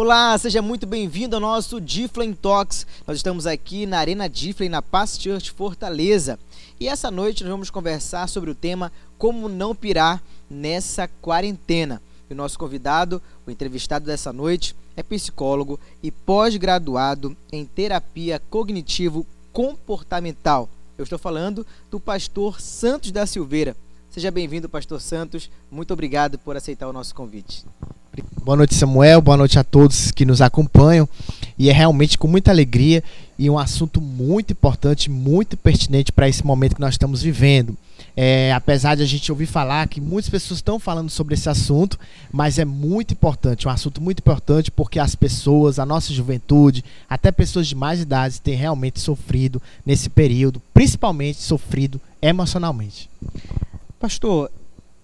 Olá, seja muito bem-vindo ao nosso Difflin Talks. Nós estamos aqui na Arena Difflin, na Paz Church Fortaleza. E essa noite nós vamos conversar sobre o tema Como Não Pirar Nessa Quarentena. E o nosso convidado, o entrevistado dessa noite, é psicólogo e pós-graduado em terapia cognitivo-comportamental. Eu estou falando do pastor Santos da Silveira. Seja bem-vindo, pastor Santos. Muito obrigado por aceitar o nosso convite. Boa noite, Samuel. Boa noite a todos que nos acompanham. E é realmente com muita alegria e um assunto muito importante, muito pertinente para esse momento que nós estamos vivendo. Apesar de a gente ouvir falar que muitas pessoas estão falando sobre esse assunto, mas é muito importante, um assunto muito importante porque as pessoas, a nossa juventude, até pessoas de mais idade têm realmente sofrido nesse período, principalmente sofrido emocionalmente. Pastor,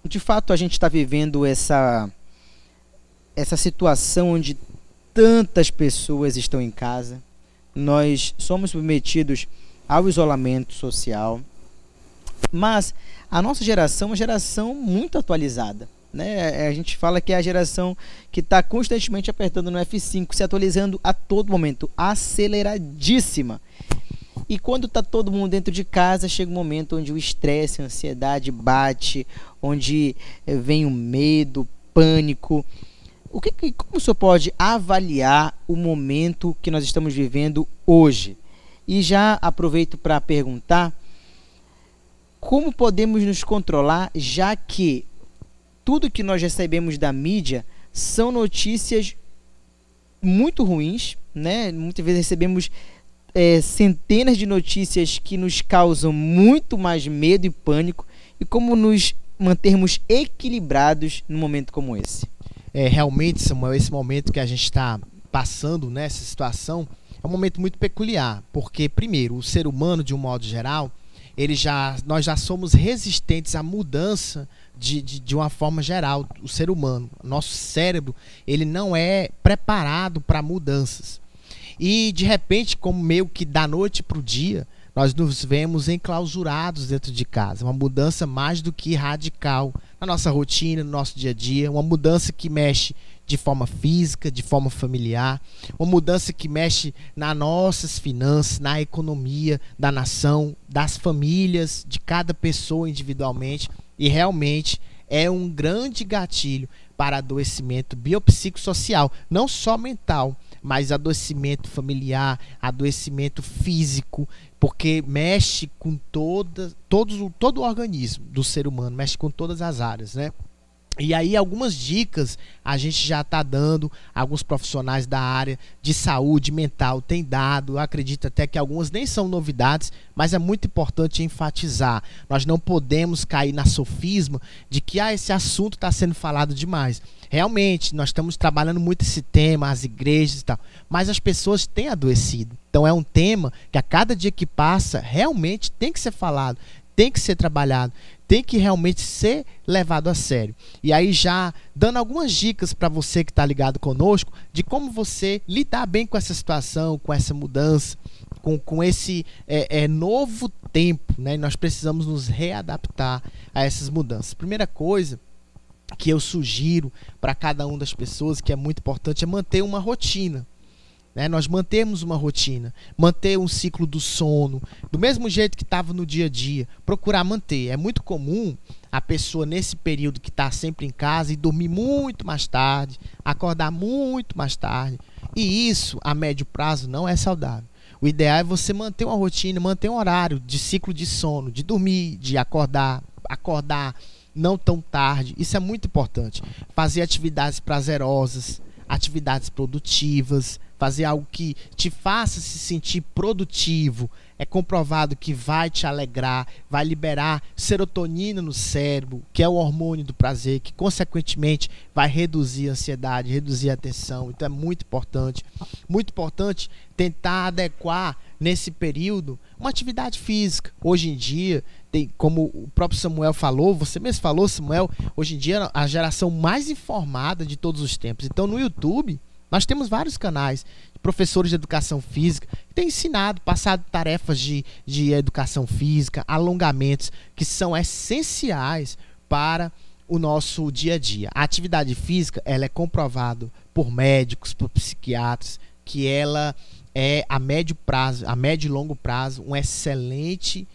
de fato a gente está vivendo essa situação onde tantas pessoas estão em casa, nós somos submetidos ao isolamento social, mas a nossa geração é uma geração muito atualizada, né? A gente fala que é a geração que está constantemente apertando no F5, se atualizando a todo momento, aceleradíssima. E quando está todo mundo dentro de casa, chega um momento onde o estresse, a ansiedade bate, onde vem o medo, o pânico. Como o senhor pode avaliar o momento que nós estamos vivendo hoje? E já aproveito para perguntar, como podemos nos controlar, já que tudo que nós recebemos da mídia são notícias muito ruins, né? Muitas vezes recebemos centenas de notícias que nos causam muito mais medo e pânico, e como nos mantermos equilibrados num momento como esse? Realmente, Samuel, esse momento que a gente está passando nessa situação é um momento muito peculiar, porque, primeiro, o ser humano, de um modo geral, nós já somos resistentes à mudança de uma forma geral. O ser humano, nosso cérebro, ele não é preparado para mudanças. E, de repente, como meio que da noite para o dia, nós nos vemos enclausurados dentro de casa. Uma mudança mais do que radical na nossa rotina, no nosso dia a dia. Uma mudança que mexe de forma física, de forma familiar. Uma mudança que mexe nas nossas finanças, na economia da nação, das famílias, de cada pessoa individualmente. E realmente é um grande gatilho para adoecimento biopsicossocial, não só mental, mas adoecimento familiar, adoecimento físico, porque mexe com todo o organismo do ser humano, mexe com todas as áreas, né? E aí algumas dicas a gente já está dando, alguns profissionais da área de saúde mental têm dado, eu acredito até que algumas nem são novidades, mas é muito importante enfatizar. Nós não podemos cair na sofisma de que esse assunto está sendo falado demais. Realmente, nós estamos trabalhando muito esse tema, as igrejas e tal, mas as pessoas têm adoecido. Então é um tema que a cada dia que passa realmente tem que ser falado, tem que ser trabalhado, tem que realmente ser levado a sério. E aí já dando algumas dicas para você que está ligado conosco, de como você lidar bem com essa situação, com essa mudança, com esse novo tempo, né? Nós precisamos nos readaptar a essas mudanças. Primeira coisa que eu sugiro para cada uma das pessoas, que é muito importante, é manter uma rotina. Nós mantemos uma rotina, manter um ciclo do sono, do mesmo jeito que estava no dia a dia, procurar manter. É muito comum a pessoa nesse período que está sempre em casa e dormir muito mais tarde, acordar muito mais tarde, e isso a médio prazo não é saudável. O ideal é você manter uma rotina, manter um horário de ciclo de sono, de dormir, de acordar não tão tarde. Isso é muito importante. Fazer atividades prazerosas, atividades produtivas, fazer algo que te faça se sentir produtivo. É comprovado que vai te alegrar, vai liberar serotonina no cérebro, que é o hormônio do prazer, que consequentemente vai reduzir a ansiedade, reduzir a tensão. Então é muito importante tentar adequar nesse período uma atividade física. Hoje em dia, como o próprio Samuel falou, você mesmo falou, Samuel, hoje em dia a geração mais informada de todos os tempos. Então no YouTube nós temos vários canais de professores de educação física que têm ensinado, passado tarefas de educação física, alongamentos que são essenciais para o nosso dia a dia. A atividade física, ela é comprovado por médicos, por psiquiatras, que ela é a médio e longo prazo, um excelente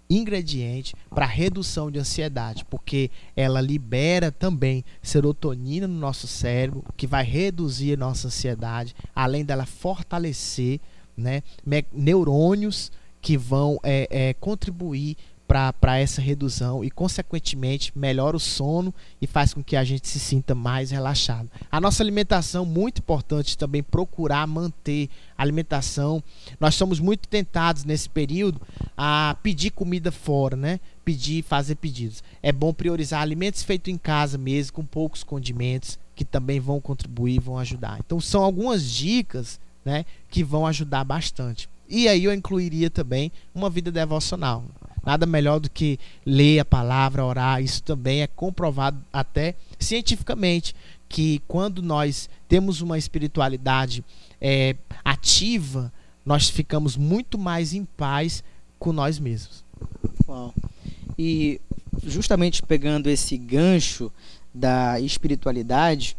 ingrediente para redução de ansiedade, porque ela libera também serotonina no nosso cérebro, que vai reduzir a nossa ansiedade, além dela fortalecer, né, neurônios que vão contribuir para essa redução e, consequentemente, melhora o sono e faz com que a gente se sinta mais relaxado. A nossa alimentação, muito importante também, procurar manter a alimentação. Nós somos muito tentados nesse período a pedir comida fora, né? Fazer pedidos. É bom priorizar alimentos feitos em casa mesmo, com poucos condimentos, que também vão contribuir, vão ajudar. Então, são algumas dicas, né, que vão ajudar bastante. E aí eu incluiria também uma vida devocional. Nada melhor do que ler a palavra, orar. Isso também é comprovado até cientificamente, que quando nós temos uma espiritualidade ativa, nós ficamos muito mais em paz com nós mesmos. Uau. E justamente pegando esse gancho da espiritualidade,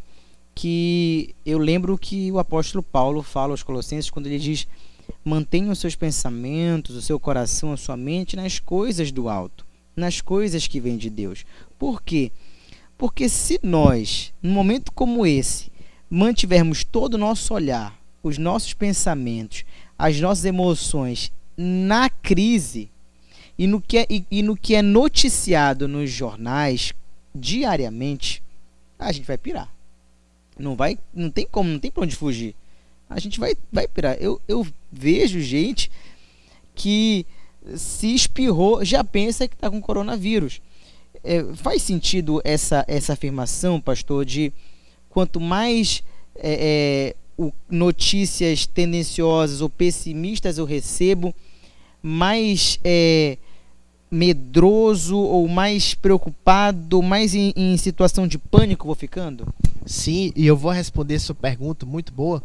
que eu lembro que o apóstolo Paulo fala aos Colossenses quando ele diz: mantenha os seus pensamentos, o seu coração, a sua mente nas coisas do alto, nas coisas que vêm de Deus. Por quê? Porque se nós, num momento como esse, mantivermos todo o nosso olhar, os nossos pensamentos, as nossas emoções na crise e no que é noticiado nos jornais diariamente, a gente vai pirar. Não tem como, não tem para onde fugir. A gente vai pirar. Eu vejo gente que se espirrou, já pensa que está com coronavírus. Faz sentido essa afirmação, pastor, de quanto mais notícias tendenciosas ou pessimistas eu recebo, mais medroso ou mais preocupado, ou mais em situação de pânico vou ficando? Sim, e eu vou responder sua pergunta, muito boa,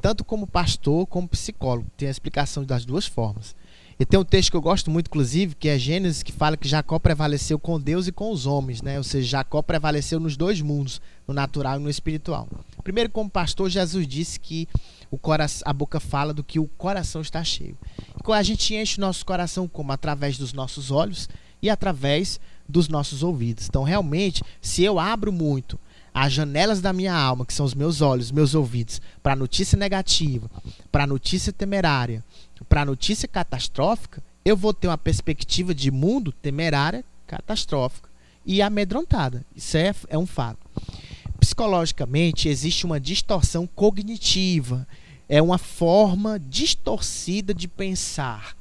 tanto como pastor como psicólogo. Tem a explicação das duas formas. E tem um texto que eu gosto muito, inclusive, que é Gênesis, que fala que Jacó prevaleceu com Deus e com os homens, né? Ou seja, Jacó prevaleceu nos dois mundos, no natural e no espiritual. Primeiro, como pastor, Jesus disse que a boca fala do que o coração está cheio. E a gente enche o nosso coração como? Através dos nossos olhos e através dos nossos ouvidos. Então, realmente, se eu abro muito as janelas da minha alma, que são os meus olhos, meus ouvidos, para a notícia negativa, para a notícia temerária, para a notícia catastrófica, eu vou ter uma perspectiva de mundo temerária, catastrófica e amedrontada. Isso é um fato. Psicologicamente, existe uma distorção cognitiva, é uma forma distorcida de pensar,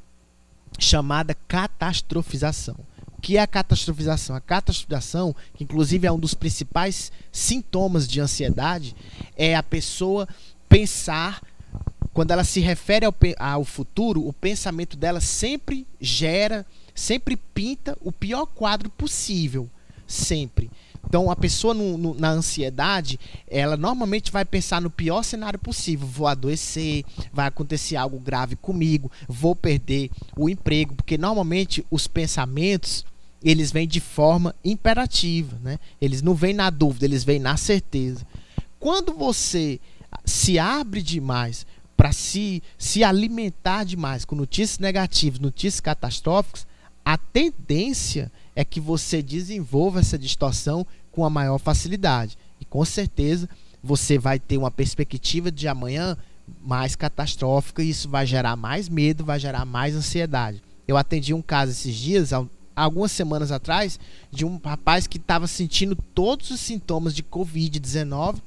chamada catastrofização. O que é a catastrofização? A catastrofização, que inclusive é um dos principais sintomas de ansiedade, é a pessoa pensar, quando ela se refere ao futuro, o pensamento dela sempre pinta o pior quadro possível, sempre. Então, a pessoa na ansiedade, ela normalmente vai pensar no pior cenário possível. Vou adoecer, vai acontecer algo grave comigo, vou perder o emprego, porque normalmente os pensamentos, eles vêm de forma imperativa, né? Eles não vêm na dúvida, eles vêm na certeza. Quando você se abre demais para se alimentar demais com notícias negativas, notícias catastróficas, a tendência é que você desenvolva essa distorção com a maior facilidade. E com certeza você vai ter uma perspectiva de amanhã mais catastrófica e isso vai gerar mais medo, vai gerar mais ansiedade. Eu atendi um caso esses dias, algumas semanas atrás, de um rapaz que estava sentindo todos os sintomas de Covid-19,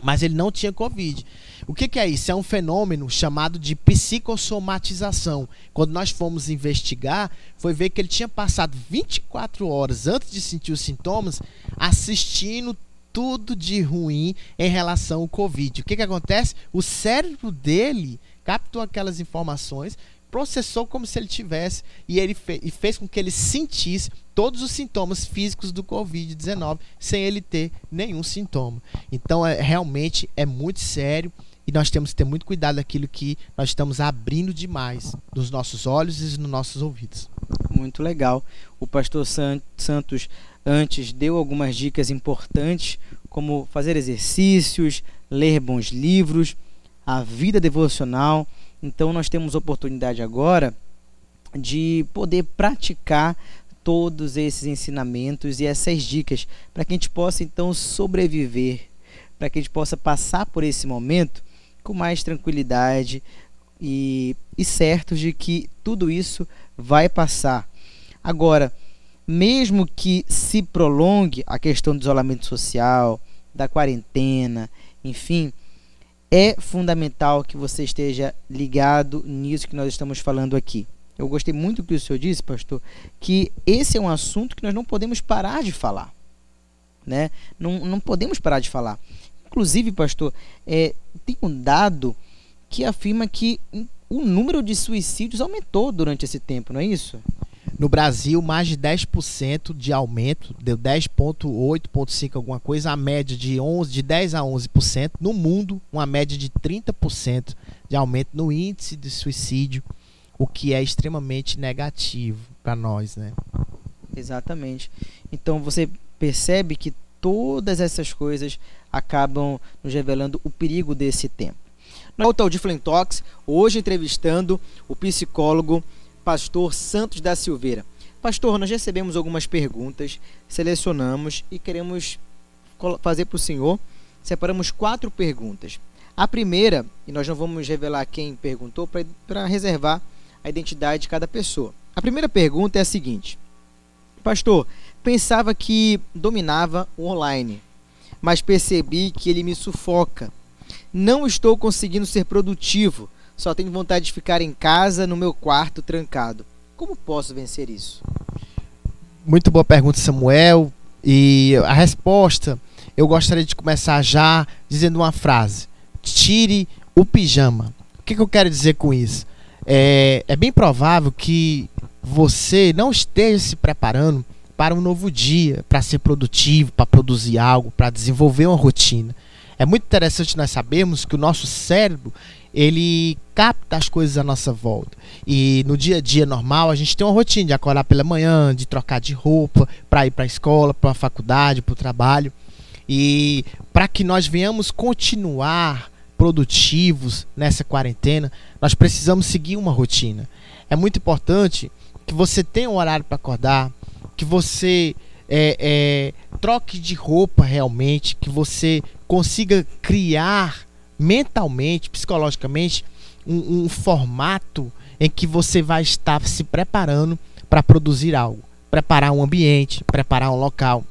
mas ele não tinha Covid. O que é isso? É um fenômeno chamado de psicossomatização. Quando nós fomos investigar, foi ver que ele tinha passado 24 horas antes de sentir os sintomas assistindo tudo de ruim em relação ao Covid. O que acontece? O cérebro dele captou aquelas informações, processou como se ele tivesse e fez com que ele sentisse todos os sintomas físicos do Covid-19 sem ele ter nenhum sintoma. Então, realmente é muito sério e nós temos que ter muito cuidado daquilo que nós estamos abrindo demais nos nossos olhos e nos nossos ouvidos. Muito legal. O pastor Santos antes deu algumas dicas importantes, como fazer exercícios, ler bons livros, a vida devocional. Então nós temos oportunidade agora de poder praticar todos esses ensinamentos e essas dicas para que a gente possa então sobreviver, para que a gente possa passar por esse momento com mais tranquilidade e certos de que tudo isso vai passar. Agora, mesmo que se prolongue a questão do isolamento social, da quarentena, enfim, é fundamental que você esteja ligado nisso que nós estamos falando aqui. Eu gostei muito do que o senhor disse, pastor, que esse é um assunto que nós não podemos parar de falar, né? Não podemos parar de falar. Inclusive, pastor, tem um dado que afirma que o número de suicídios aumentou durante esse tempo, não é isso? No Brasil, mais de 10% de aumento, deu 10,8,5 alguma coisa, a média de 10 a 11%. No mundo, uma média de 30% de aumento no índice de suicídio, o que é extremamente negativo para nós, né? Exatamente. Então você percebe que todas essas coisas acabam nos revelando o perigo desse tempo. Volta ao Difflin Talks, hoje entrevistando o psicólogo Pastor Santos da Silveira. Pastor, nós recebemos algumas perguntas, selecionamos e queremos fazer para o senhor. Separamos 4 perguntas. A primeira, e nós não vamos revelar quem perguntou para reservar a identidade de cada pessoa. A primeira pergunta é a seguinte: pastor, pensava que dominava o online, mas percebi que ele me sufoca. Não estou conseguindo ser produtivo. Só tenho vontade de ficar em casa, no meu quarto, trancado. Como posso vencer isso? Muito boa pergunta, Samuel. E a resposta, eu gostaria de começar já dizendo uma frase: tire o pijama. O que eu quero dizer com isso? É bem provável que você não esteja se preparando para um novo dia, para ser produtivo, para produzir algo, para desenvolver uma rotina. É muito interessante nós sabermos que o nosso cérebro, ele capta as coisas à nossa volta. E no dia a dia normal, a gente tem uma rotina de acordar pela manhã, de trocar de roupa, para ir para a escola, para a faculdade, para o trabalho. E para que nós venhamos continuar produtivos nessa quarentena, nós precisamos seguir uma rotina. É muito importante que você tenha um horário para acordar, que você troque de roupa realmente, que você consiga criar mentalmente, psicologicamente, um formato em que você vai estar se preparando para produzir algo, preparar um ambiente, preparar um local.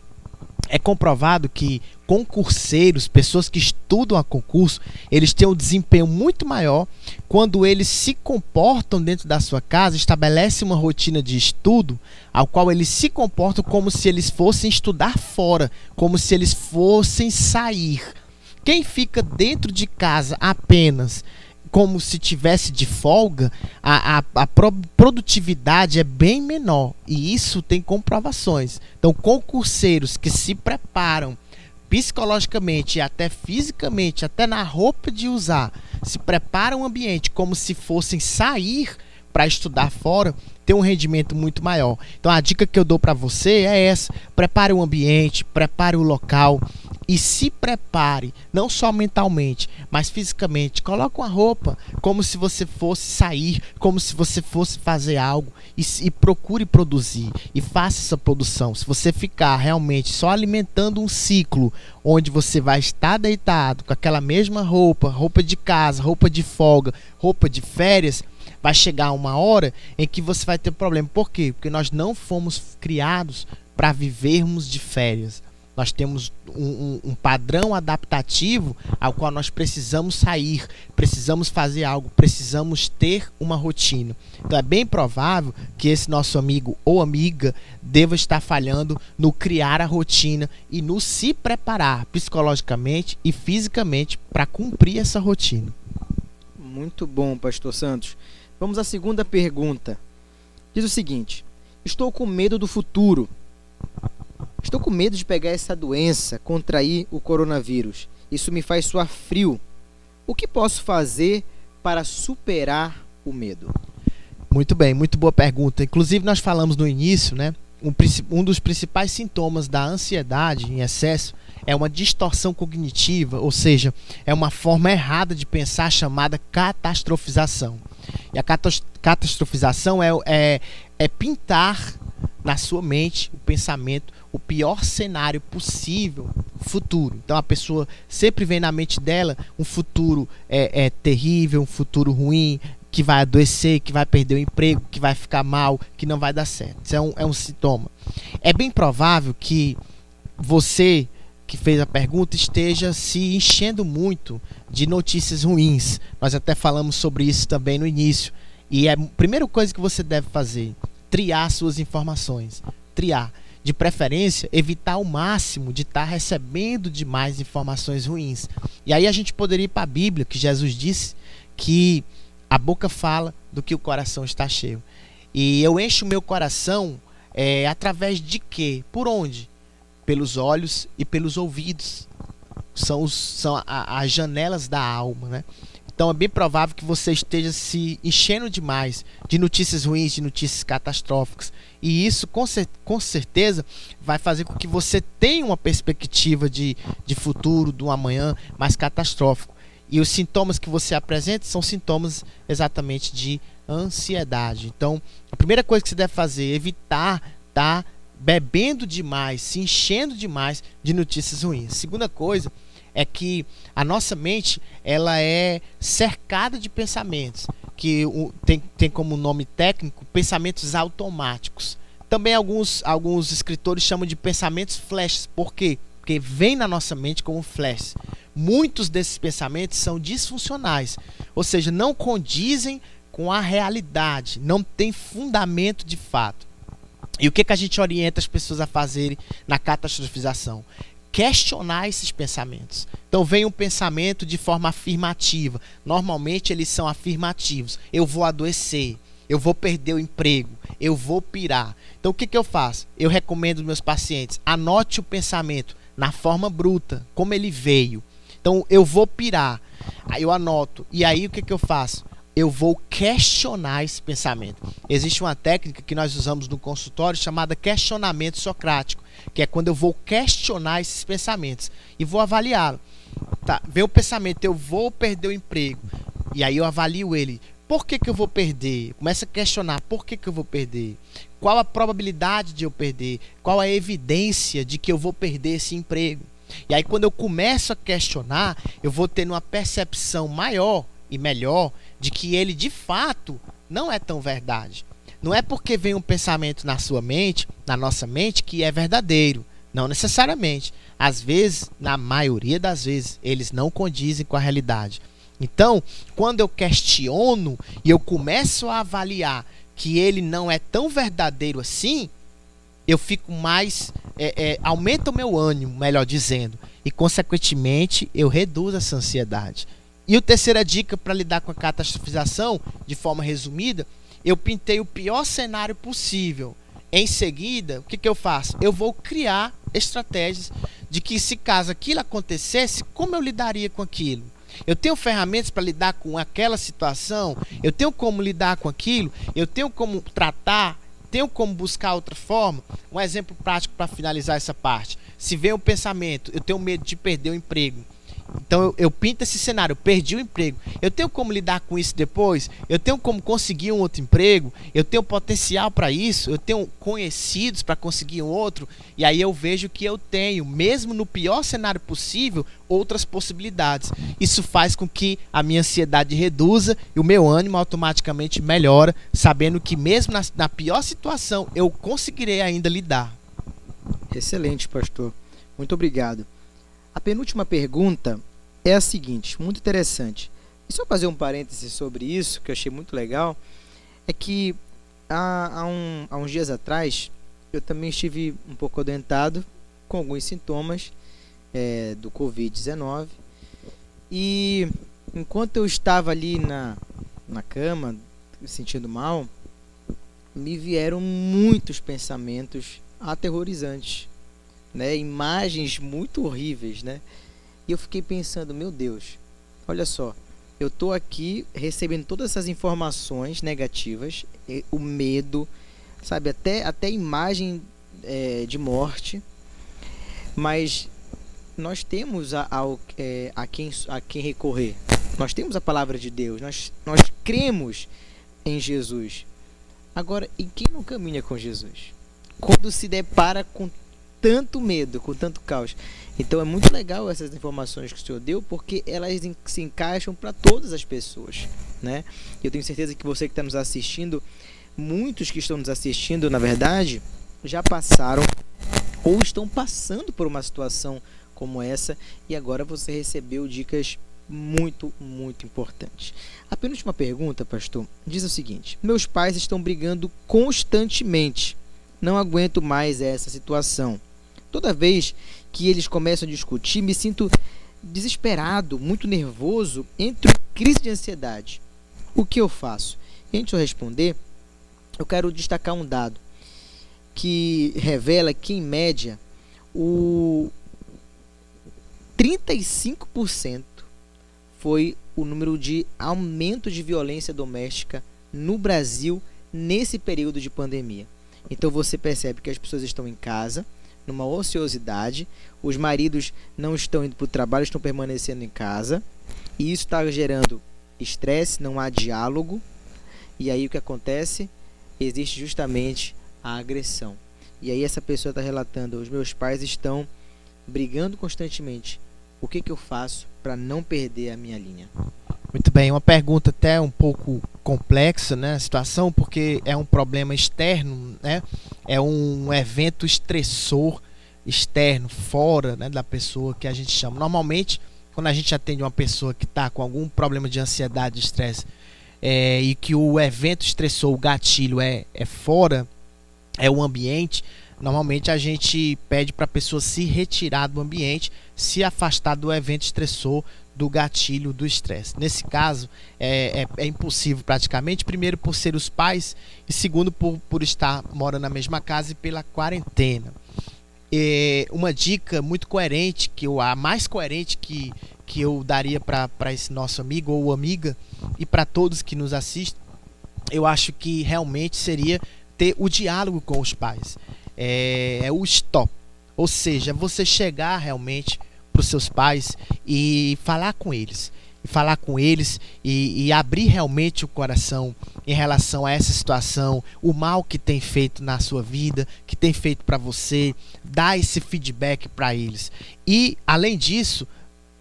É comprovado que concurseiros, pessoas que estudam a concurso, eles têm um desempenho muito maior quando eles se comportam dentro da sua casa, estabelecem uma rotina de estudo, ao qual eles se comportam como se eles fossem estudar fora, como se eles fossem sair. Quem fica dentro de casa apenas como se tivesse de folga, a produtividade é bem menor. E isso tem comprovações. Então, concurseiros que se preparam psicologicamente e até fisicamente, até na roupa de usar, se preparam o ambiente como se fossem sair para estudar fora, tem um rendimento muito maior. Então a dica que eu dou para você é essa: prepare o ambiente, prepare o local e se prepare, não só mentalmente, mas fisicamente. Coloque uma roupa como se você fosse sair, como se você fosse fazer algo e procure produzir e faça essa produção. Se você ficar realmente só alimentando um ciclo onde você vai estar deitado com aquela mesma roupa, roupa de casa, roupa de folga, roupa de férias, vai chegar uma hora em que você vai ter problema. Por quê? Porque nós não fomos criados para vivermos de férias. Nós temos um padrão adaptativo ao qual nós precisamos sair, precisamos fazer algo, precisamos ter uma rotina. Então é bem provável que esse nosso amigo ou amiga deva estar falhando no criar a rotina e no se preparar psicologicamente e fisicamente para cumprir essa rotina. Muito bom, pastor Santos. Vamos à segunda pergunta. Diz o seguinte: estou com medo do futuro. Estou com medo de pegar essa doença, contrair o coronavírus. Isso me faz suar frio. O que posso fazer para superar o medo? Muito bem, muito boa pergunta. Inclusive nós falamos no início, né? Um dos principais sintomas da ansiedade em excesso é uma distorção cognitiva, ou seja, é uma forma errada de pensar chamada catastrofização. E a catastrofização é pintar na sua mente o pensamento, o pior cenário possível futuro. Então a pessoa sempre vem na mente dela um futuro terrível, um futuro ruim, que vai adoecer, que vai perder o emprego, que vai ficar mal, que não vai dar certo. Isso é um sintoma. É bem provável que você que fez a pergunta esteja se enchendo muito de notícias ruins. Nós até falamos sobre isso também no início. E a primeira coisa que você deve fazer, triar suas informações. Triar. De preferência, evitar ao máximo de estar recebendo demais informações ruins. E aí a gente poderia ir para a Bíblia, que Jesus disse que a boca fala do que o coração está cheio. E eu encho o meu coração através de quê? Por onde? Pelos olhos e pelos ouvidos. São as janelas da alma, né? Então é bem provável que você esteja se enchendo demais de notícias ruins, de notícias catastróficas. E isso com certeza vai fazer com que você tenha uma perspectiva de futuro, de um amanhã mais catastrófico. E os sintomas que você apresenta são sintomas exatamente de ansiedade. Então, a primeira coisa que você deve fazer é evitar estar bebendo demais, se enchendo demais de notícias ruins. Segunda coisa é que a nossa mente ela é cercada de pensamentos, que tem como nome técnico pensamentos automáticos. Também alguns escritores chamam de pensamentos flashes. Por quê? Porque vem na nossa mente como flash. Muitos desses pensamentos são disfuncionais, ou seja, não condizem com a realidade, não tem fundamento de fato. E o que a gente orienta as pessoas a fazerem na catastrofização? Questionar esses pensamentos. Então vem um pensamento de forma afirmativa. Normalmente eles são afirmativos. Eu vou adoecer, eu vou perder o emprego, eu vou pirar. Então o que eu faço? Eu recomendo aos meus pacientes, anote o pensamento na forma bruta, como ele veio. Então eu vou pirar, aí eu anoto. E aí o que eu faço? Eu vou questionar esse pensamento. Existe uma técnica que nós usamos no consultório chamada questionamento socrático, que é quando eu vou questionar esses pensamentos e vou avaliá-lo. Tá, vem o pensamento, eu vou perder o emprego. E aí eu avalio ele. Por que eu vou perder? Começa a questionar, por que eu vou perder? Qual a probabilidade de eu perder? Qual a evidência de que eu vou perder esse emprego? E aí quando eu começo a questionar, eu vou tendo uma percepção maior e melhor de que ele de fato não é tão verdade. Não é porque vem um pensamento na sua mente, na nossa mente, que é verdadeiro. Não necessariamente. Às vezes, na maioria das vezes, eles não condizem com a realidade. Então, quando eu questiono e eu começo a avaliar que ele não é tão verdadeiro assim, eu fico mais... aumenta o meu ânimo, melhor dizendo. E, consequentemente, eu reduzo essa ansiedade. E a terceira dica para lidar com a catastrofização, de forma resumida, eu pintei o pior cenário possível. Em seguida, o que eu faço? Eu vou criar estratégias de que, se caso aquilo acontecesse, como eu lidaria com aquilo? Eu tenho ferramentas para lidar com aquela situação? Eu tenho como lidar com aquilo? Eu tenho como tratar? Tenho como buscar outra forma? Um exemplo prático para finalizar essa parte. Se vem um pensamento, eu tenho medo de perder o emprego. Então eu pinto esse cenário, eu perdi o emprego. Eu tenho como lidar com isso depois? Eu tenho como conseguir um outro emprego? Eu tenho potencial para isso? Eu tenho conhecidos para conseguir um outro? E aí eu vejo que eu tenho, mesmo no pior cenário possível, outras possibilidades. Isso faz com que a minha ansiedade reduza e o meu ânimo automaticamente melhora, sabendo que mesmo na pior situação eu conseguirei ainda lidar. Excelente, pastor. Muito obrigado. A penúltima pergunta é a seguinte, muito interessante. E só fazer um parêntese sobre isso, que eu achei muito legal, é que há uns dias atrás, eu também estive um pouco adoentado com alguns sintomas do Covid-19. E enquanto eu estava ali na cama, me sentindo mal, me vieram muitos pensamentos aterrorizantes, né? Imagens muito horríveis, né? E eu fiquei pensando, meu Deus, olha só, eu tô aqui recebendo todas essas informações negativas, o medo, sabe, até imagem de morte, mas nós temos a quem recorrer. Nós temos a palavra de Deus. Nós cremos em Jesus. Agora, e quem não caminha com Jesus? Quando se depara com tanto medo, com tanto caos. Então é muito legal essas informações que o senhor deu, porque elas se encaixam para todas as pessoas, né? Eu tenho certeza que você que está nos assistindo, muitos que estão nos assistindo, na verdade, já passaram ou estão passando por uma situação como essa, e agora você recebeu dicas muito, muito importantes. A penúltima pergunta, pastor, diz o seguinte: meus pais estão brigando constantemente. Não aguento mais essa situação. Toda vez que eles começam a discutir, me sinto desesperado, muito nervoso, entro em crise de ansiedade. O que eu faço? E antes de eu responder, eu quero destacar um dado que revela que, em média, o 35% foi o número de aumento de violência doméstica no Brasil nesse período de pandemia. Então você percebe que as pessoas estão em casa, numa ociosidade, os maridos não estão indo para o trabalho, estão permanecendo em casa, e isso está gerando estresse, não há diálogo, e aí o que acontece? Existe justamente a agressão. E aí essa pessoa está relatando: os meus pais estão brigando constantemente. O que eu faço para não perder a minha linha? Muito bem, uma pergunta até um pouco complexa, né, a situação, porque é um problema externo, né, é um evento estressor externo, fora, né, da pessoa, que a gente chama. Normalmente, quando a gente atende uma pessoa que está com algum problema de ansiedade, de estresse, e que o evento estressor, o gatilho é fora, é o ambiente, normalmente a gente pede para a pessoa se retirar do ambiente, se afastar do evento estressor, do gatilho do estresse. Nesse caso, é impossível praticamente, primeiro por ser os pais e segundo por estar morando na mesma casa e pela quarentena. Uma dica muito coerente, a mais coerente que eu daria para esse nosso amigo ou amiga e para todos que nos assistem, eu acho que realmente seria ter o diálogo com os pais. É o stop, ou seja, você chegar realmente para os seus pais e falar com eles, e abrir realmente o coração em relação a essa situação, o mal que tem feito na sua vida, que tem feito para você, dar esse feedback para eles. E além disso,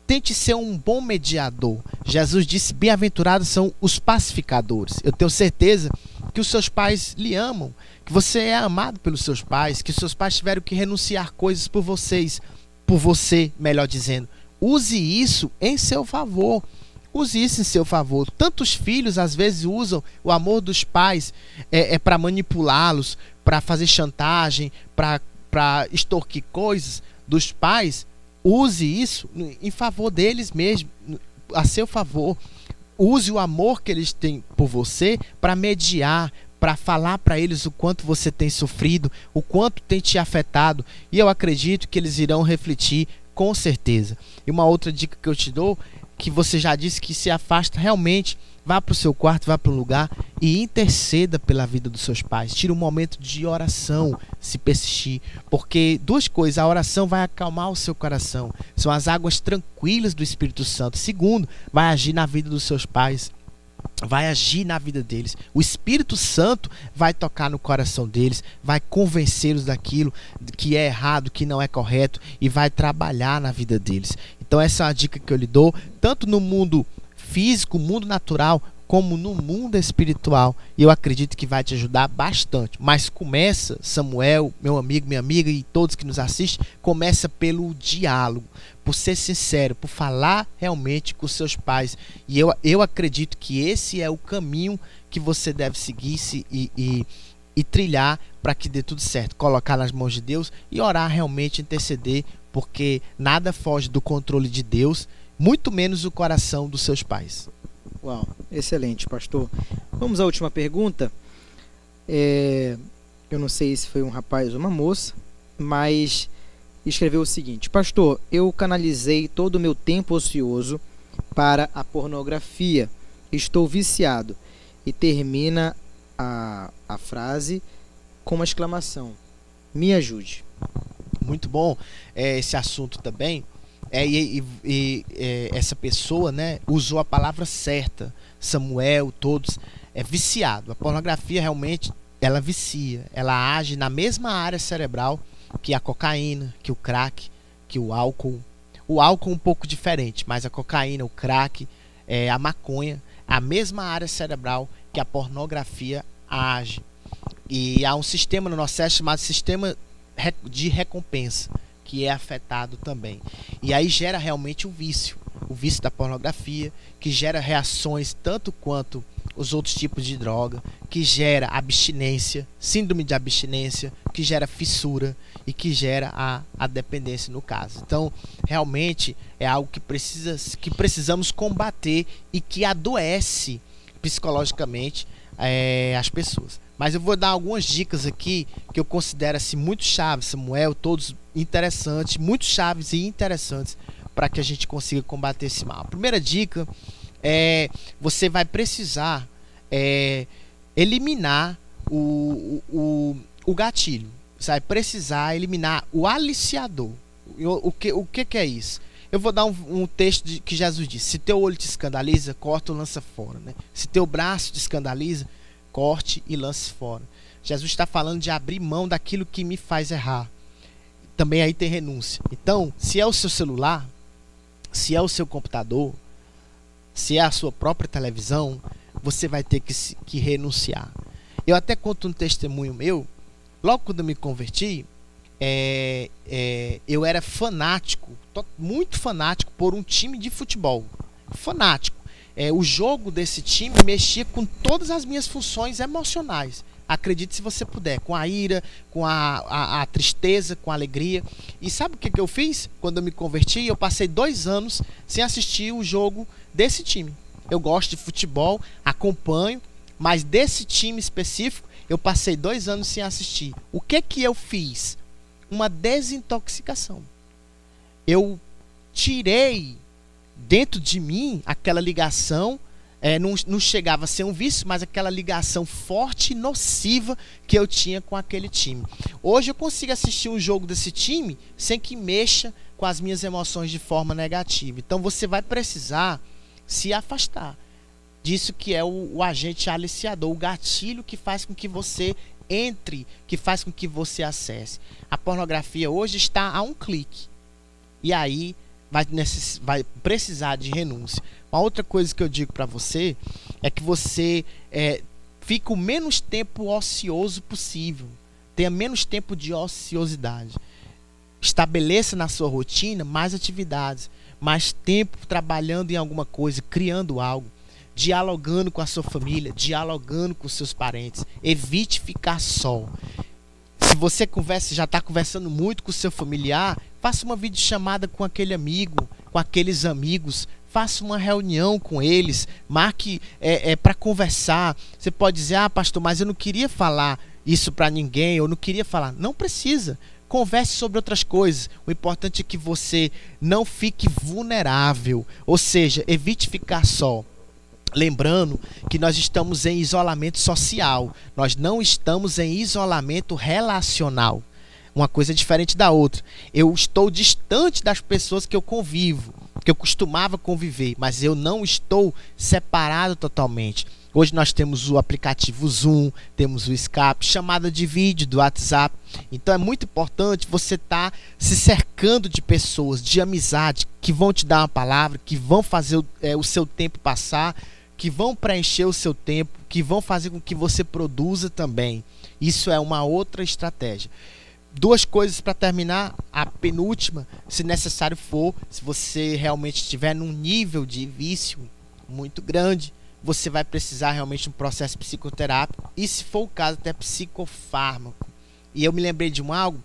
tente ser um bom mediador. Jesus disse: bem-aventurados são os pacificadores. Eu tenho certeza que os seus pais lhe amam, que você é amado pelos seus pais, que os seus pais tiveram que renunciar coisas por você, melhor dizendo. Use isso em seu favor. Use isso em seu favor. Tantos filhos às vezes usam o amor dos pais para manipulá-los, para fazer chantagem, para extorquir coisas dos pais. Use isso em favor deles mesmo, a seu favor. Use o amor que eles têm por você para mediar, para falar para eles o quanto você tem sofrido, o quanto tem te afetado, e eu acredito que eles irão refletir com certeza. E uma outra dica que eu te dou, que você já disse que se afasta, realmente vá para o seu quarto, vá para um lugar e interceda pela vida dos seus pais. Tire um momento de oração, se persistir, porque duas coisas: a oração vai acalmar o seu coração, são as águas tranquilas do Espírito Santo. Segundo, vai agir na vida dos seus pais, vai agir na vida deles. O Espírito Santo vai tocar no coração deles, vai convencê-los daquilo que é errado, que não é correto, e vai trabalhar na vida deles. Então essa é uma dica que eu lhe dou, tanto no mundo físico, mundo natural, como no mundo espiritual, e eu acredito que vai te ajudar bastante. Mas começa, Samuel, meu amigo, minha amiga e todos que nos assistem, começa pelo diálogo, por ser sincero, por falar realmente com seus pais. E eu acredito que esse é o caminho que você deve seguir e trilhar para que dê tudo certo. Colocar nas mãos de Deus e orar, realmente interceder, porque nada foge do controle de Deus, muito menos o coração dos seus pais. Uau, excelente, pastor. Vamos à última pergunta. Eu não sei se foi um rapaz ou uma moça, mas escreveu o seguinte: pastor, eu canalizei todo o meu tempo ocioso para a pornografia. Estou viciado. E termina a frase com uma exclamação: me ajude. Muito bom esse assunto também. Essa pessoa, né, usou a palavra certa. Samuel, todos, é viciado. A pornografia realmente, ela vicia. Ela age na mesma área cerebral que a cocaína, que o crack, que o álcool. O álcool um pouco diferente, mas a cocaína, o crack, a maconha, a mesma área cerebral que a pornografia age. E há um sistema no nosso cérebro chamado sistema de recompensa, que é afetado também. E aí gera realmente o vício da pornografia, que gera reações tanto quanto os outros tipos de droga, que gera abstinência, síndrome de abstinência, que gera fissura e que gera a dependência no caso. Então, realmente é algo que precisamos combater e que adoece psicologicamente as pessoas. Mas eu vou dar algumas dicas aqui que eu considero assim, muito chaves, Samuel, todos interessantes, muito chaves e interessantes para que a gente consiga combater esse mal. A primeira dica é: você vai precisar eliminar o gatilho. Você vai precisar eliminar o aliciador. O que é isso? Eu vou dar um texto que Jesus disse: se teu olho te escandaliza, corta ou lança fora, né? Se teu braço te escandaliza, corte e lance fora. Jesus está falando de abrir mão daquilo que me faz errar. Também aí tem renúncia. Então, se é o seu celular, se é o seu computador, se é a sua própria televisão, você vai ter que renunciar. Eu até conto um testemunho meu. Logo quando eu me converti, eu era fanático, muito fanático por um time de futebol. Fanático. O jogo desse time mexia com todas as minhas funções emocionais. Acredite se você puder, com a ira, com a tristeza, com a alegria. E sabe o que eu fiz? Quando eu me converti, eu passei 2 anos sem assistir o jogo desse time. Eu gosto de futebol, acompanho, mas desse time específico, eu passei 2 anos sem assistir. O que eu fiz? Uma desintoxicação. Eu tirei dentro de mim aquela ligação. Não chegava a ser um vício, mas aquela ligação forte e nociva que eu tinha com aquele time. Hoje eu consigo assistir um jogo desse time sem que mexa com as minhas emoções de forma negativa. Então você vai precisar se afastar disso que é o agente aliciador, o gatilho que faz com que você entre, que faz com que você acesse. A pornografia hoje está a um clique. E aí vai precisar de renúncia. Uma outra coisa que eu digo para você é que você fique o menos tempo ocioso possível. Tenha menos tempo de ociosidade. Estabeleça na sua rotina mais atividades, mais tempo trabalhando em alguma coisa, criando algo, dialogando com a sua família, dialogando com os seus parentes. Evite ficar só. Se você já está conversando muito com o seu familiar, faça uma videochamada com aquele amigo, com aqueles amigos. Faça uma reunião com eles, marque para conversar. Você pode dizer: ah, pastor, mas eu não queria falar isso para ninguém, eu não queria falar. Não precisa. Converse sobre outras coisas. O importante é que você não fique vulnerável, ou seja, evite ficar só. Lembrando que nós estamos em isolamento social, nós não estamos em isolamento relacional. Uma coisa é diferente da outra. Eu estou distante das pessoas que eu convivo, que eu costumava conviver, mas eu não estou separado totalmente. Hoje nós temos o aplicativo Zoom, temos o Skype, chamada de vídeo do WhatsApp. Então é muito importante você estar se cercando de pessoas, de amizade, que vão te dar uma palavra, que vão fazer o seu tempo passar, que vão preencher o seu tempo, que vão fazer com que você produza também. Isso é uma outra estratégia. 2 coisas para terminar. A penúltima, se necessário for, se você realmente estiver num nível de vício muito grande, você vai precisar realmente de um processo psicoterápico e, se for o caso, até psicofármaco. E eu me lembrei de algo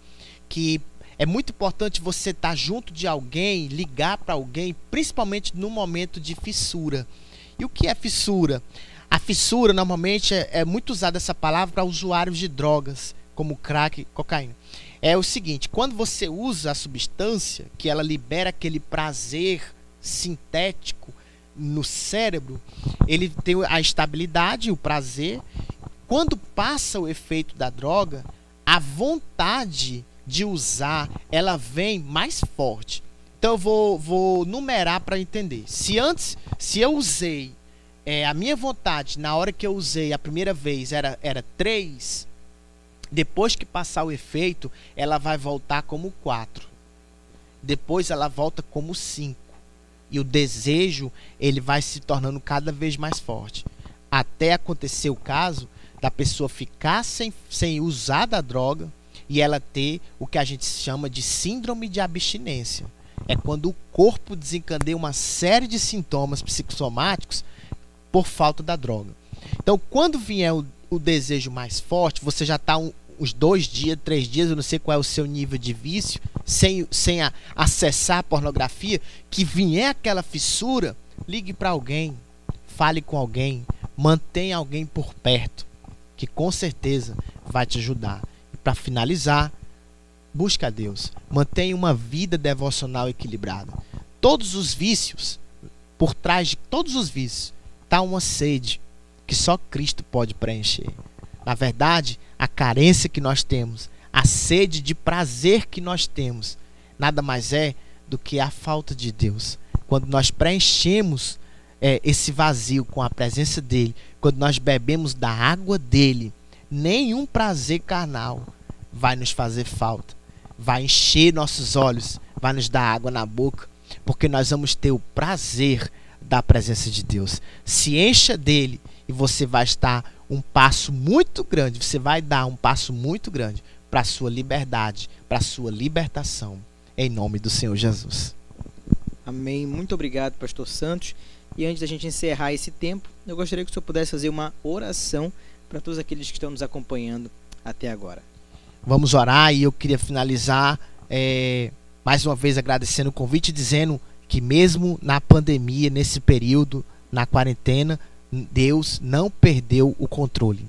que é muito importante: você estar junto de alguém, ligar para alguém, principalmente no momento de fissura. E o que é fissura? A fissura, normalmente, é muito usada essa palavra para usuários de drogas, como crack e cocaína. É o seguinte: quando você usa a substância, que ela libera aquele prazer sintético no cérebro, ele tem a estabilidade, o prazer. Quando passa o efeito da droga, a vontade de usar, ela vem mais forte. Então Então eu vou numerar para entender. Se eu usei a minha vontade, na hora que eu usei a primeira vez, era 3, depois que passar o efeito, ela vai voltar como 4. Depois ela volta como 5. E o desejo, ele vai se tornando cada vez mais forte. Até acontecer o caso da pessoa ficar sem usar da droga e ela ter o que a gente chama de síndrome de abstinência. É quando o corpo desencadeia uma série de sintomas psicossomáticos por falta da droga. Então, quando vier o desejo mais forte, você já está uns 2 dias, 3 dias, eu não sei qual é o seu nível de vício, sem acessar a pornografia, que vier aquela fissura, ligue para alguém, fale com alguém, mantenha alguém por perto, que com certeza vai te ajudar. E para finalizar, busque a Deus, mantenha uma vida devocional equilibrada. Todos os vícios, por trás de todos os vícios, está uma sede que só Cristo pode preencher. Na verdade, a carência que nós temos, a sede de prazer que nós temos, nada mais é do que a falta de Deus. Quando nós preenchemos esse vazio com a presença dele, quando nós bebemos da água dele, nenhum prazer carnal vai nos fazer falta, vai encher nossos olhos, vai nos dar água na boca, porque nós vamos ter o prazer da presença de Deus. Se encha dele e você vai estar um passo muito grande, você vai dar um passo muito grande para a sua liberdade, para a sua libertação, em nome do Senhor Jesus. Amém. Muito obrigado, pastor Santos. E antes da gente encerrar esse tempo, eu gostaria que o senhor pudesse fazer uma oração para todos aqueles que estão nos acompanhando até agora. Vamos orar, e eu queria finalizar mais uma vez agradecendo o convite, dizendo que mesmo na pandemia, nesse período, na quarentena, Deus não perdeu o controle.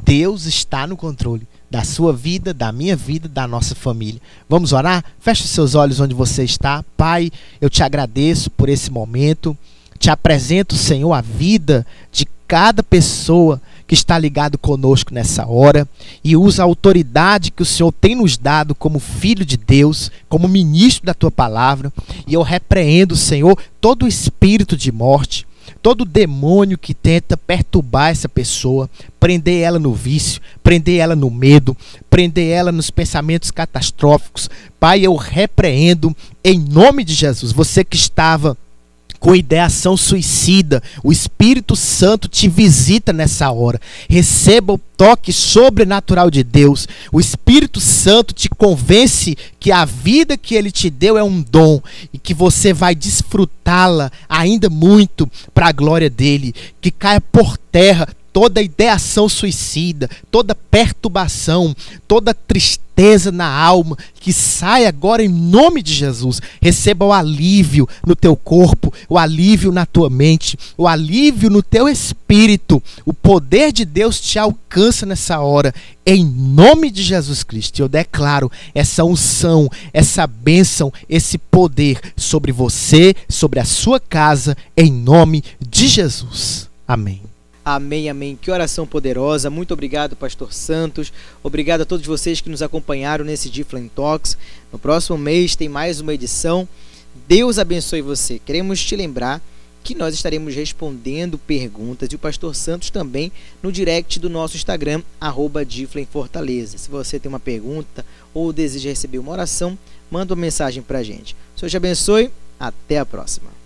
Deus está no controle da sua vida, da minha vida, da nossa família. Vamos orar? Feche os seus olhos onde você está. Pai, eu te agradeço por esse momento. Te apresento, Senhor, a vida de cada pessoa que está ligado conosco nessa hora, e usa a autoridade que o Senhor tem nos dado como filho de Deus, como ministro da tua palavra, e eu repreendo, Senhor, todo espírito de morte, todo demônio que tenta perturbar essa pessoa, prender ela no vício, prender ela no medo, prender ela nos pensamentos catastróficos. Pai, eu repreendo em nome de Jesus. Você que estava com ideação suicida, o Espírito Santo te visita nessa hora. Receba o toque sobrenatural de Deus. O Espírito Santo te convence que a vida que Ele te deu é um dom e que você vai desfrutá-la ainda muito para a glória dEle. Que caia por terra toda ideação suicida, toda perturbação, toda tristeza na alma, que sai agora em nome de Jesus. Receba o alívio no teu corpo, o alívio na tua mente, o alívio no teu espírito. O poder de Deus te alcança nessa hora, em nome de Jesus Cristo. Eu declaro essa unção, essa bênção, esse poder sobre você, sobre a sua casa, em nome de Jesus. Amém. Amém, amém. Que oração poderosa. Muito obrigado, pastor Santos. Obrigado a todos vocês que nos acompanharam nesse Difflin Talks. No próximo mês tem mais uma edição. Deus abençoe você. Queremos te lembrar que nós estaremos respondendo perguntas, e o pastor Santos também, no direct do nosso Instagram, @DiflinFortaleza. Se você tem uma pergunta ou deseja receber uma oração, manda uma mensagem para a gente. O Senhor te abençoe. Até a próxima.